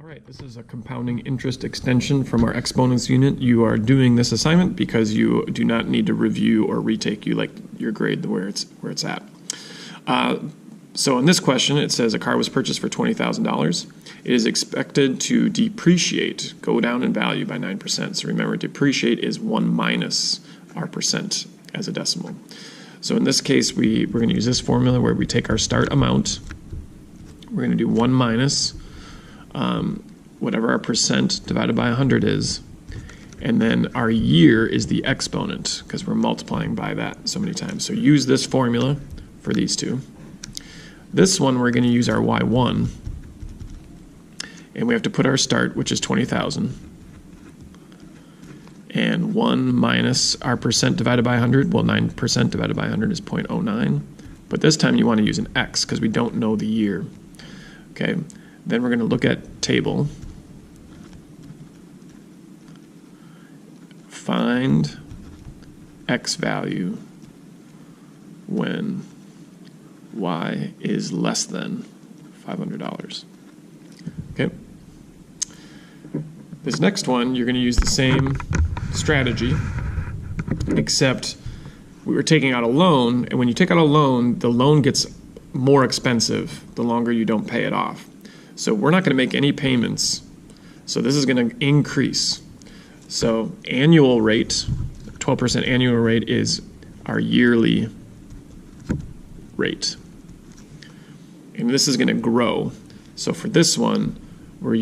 All right, this is a compounding interest extension from our exponents unit. You are doing this assignment because you do not need to review or retake. You like your grade where it's at. So in this question, it says a car was purchased for $20,000. It is expected to depreciate, go down in value by 9%. So remember, depreciate is 1 minus our percent as a decimal. So in this case, we're going to use this formula where we take our start amount. We're going to do 1 minus whatever our percent divided by 100 is. And then our year is the exponent because we're multiplying by that so many times. So use this formula for these two. This one, we're going to use our y1. And we have to put our start, which is 20,000. And 1 minus our percent divided by 100. Well, 9% divided by 100 is 0.09. But this time you want to use an x because we don't know the year. Okay. Then we're going to look at table. Find x value when y is less than $500. Okay. This next one, you're going to use the same strategy, except we were taking out a loan, and when you take out a loan, the loan gets more expensive the longer you don't pay it off. So we're not going to make any payments. So this is going to increase. So annual rate, 12% annual rate is our yearly rate. And this is going to grow. So for this one, we're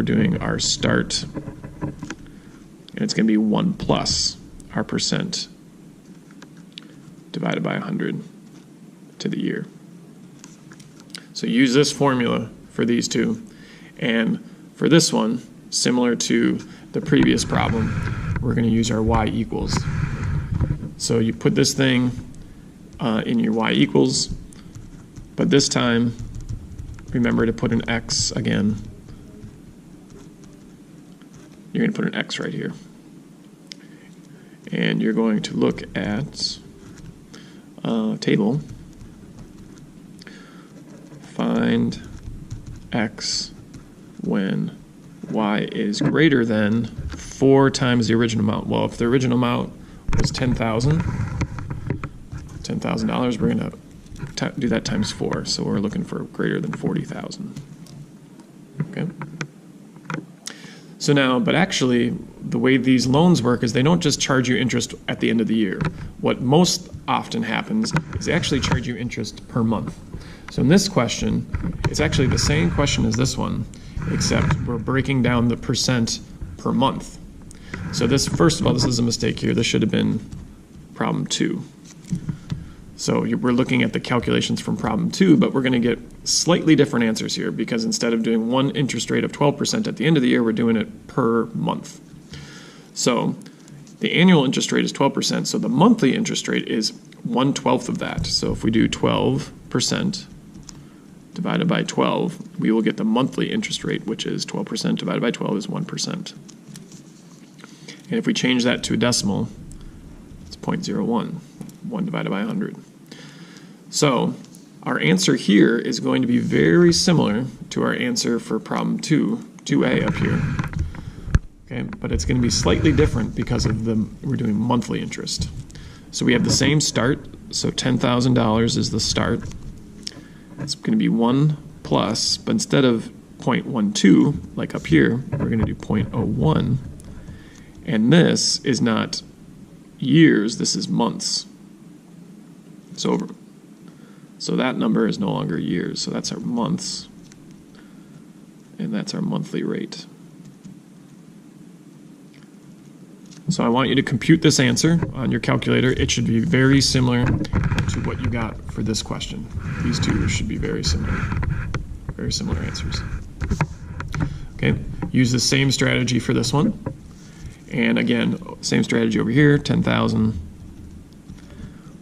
doing our start, and it's going to be 1 plus our percent divided by 100 to the year. So use this formula for these two. And for this one, similar to the previous problem, we're going to use our y equals. So you put this thing in your y equals, but this time, remember to put an x again. You're going to put an x right here. And you're going to look at table. Find x when y is greater than 4 times the original amount. Well, if the original amount was $10,000, we're going to do that times 4. So we're looking for greater than 40,000. Okay. So now, but actually, the way these loans work is they don't just charge you interest at the end of the year. What most often happens is they actually charge you interest per month. So in this question, it's actually the same question as this one, except we're breaking down the percent per month. So this, first of all, this is a mistake here. This should have been problem 2. So we're looking at the calculations from problem 2, but we're going to get slightly different answers here because instead of doing one interest rate of 12% at the end of the year, we're doing it per month. So the annual interest rate is 12%, so the monthly interest rate is 1/12 of that. So if we do 12% divided by 12, we will get the monthly interest rate, which is 12% divided by 12 is 1%. And if we change that to a decimal, it's 0.01, 1 divided by 100. So our answer here is going to be very similar to our answer for problem 2A up here. Okay, but it's going to be slightly different because of we're doing monthly interest. So we have the same start, so $10,000 is the start. It's going to be 1 plus, but instead of 0.12, like up here, we're going to do 0.01. And this is not years, this is months. So that number is no longer years, so that's our months, and that's our monthly rate. So I want you to compute this answer on your calculator. It should be very similar to what you got for this question. These two should be very similar answers. Okay, use the same strategy for this one. And again, same strategy over here, 10,000,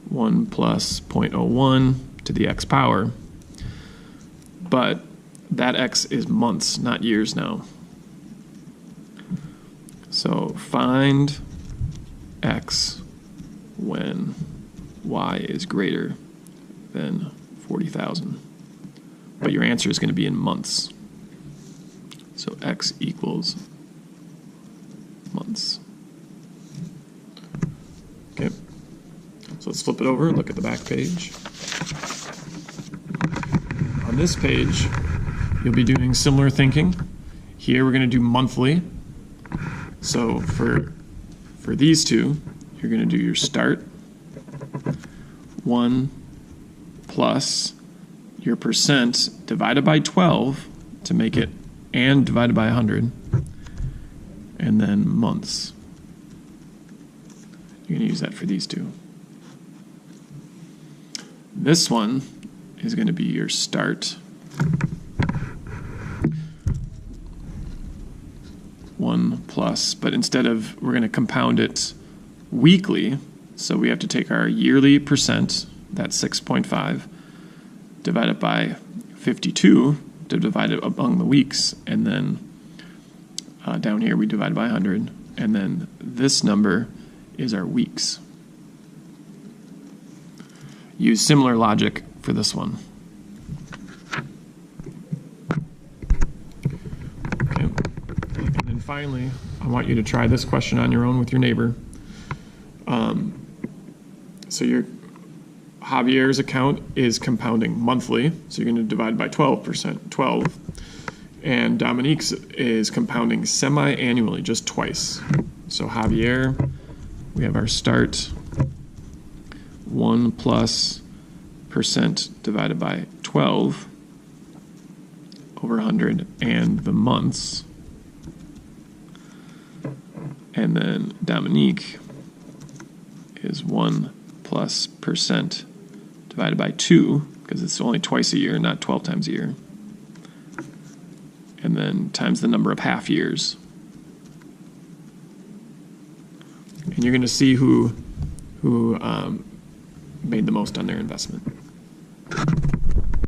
1 plus 0.01 to the x power. But that x is months, not years now. So find x when y is greater than 40,000. But your answer is going to be in months. So X equals months. Okay, so let's flip it over and look at the back page. On this page, you'll be doing similar thinking. Here we're going to do monthly. So for these two, you're going to do your start, 1 plus your percent divided by 12 to make it, and divided by 100, and then months. You're going to use that for these two. This one is going to be your start, 1 plus, but instead of, we're going to compound it weekly, so we have to take our yearly percent, that's 6.5, divide it by 52 to divide it among the weeks, and then down here we divide by 100, and then this number is our weeks. Use similar logic for this one. Okay. And then finally, I want you to try this question on your own with your neighbor. So your Javier's account is compounding monthly, so you're going to divide by 12%, and Dominique's is compounding semi-annually, just twice. So Javier, we have our start, 1 plus percent divided by 12 over 100, and the months. And then Dominique is 1 plus percent divided by 2, because it's only twice a year, not 12 times a year. And then times the number of half years. And you're going to see who made the most on their investment.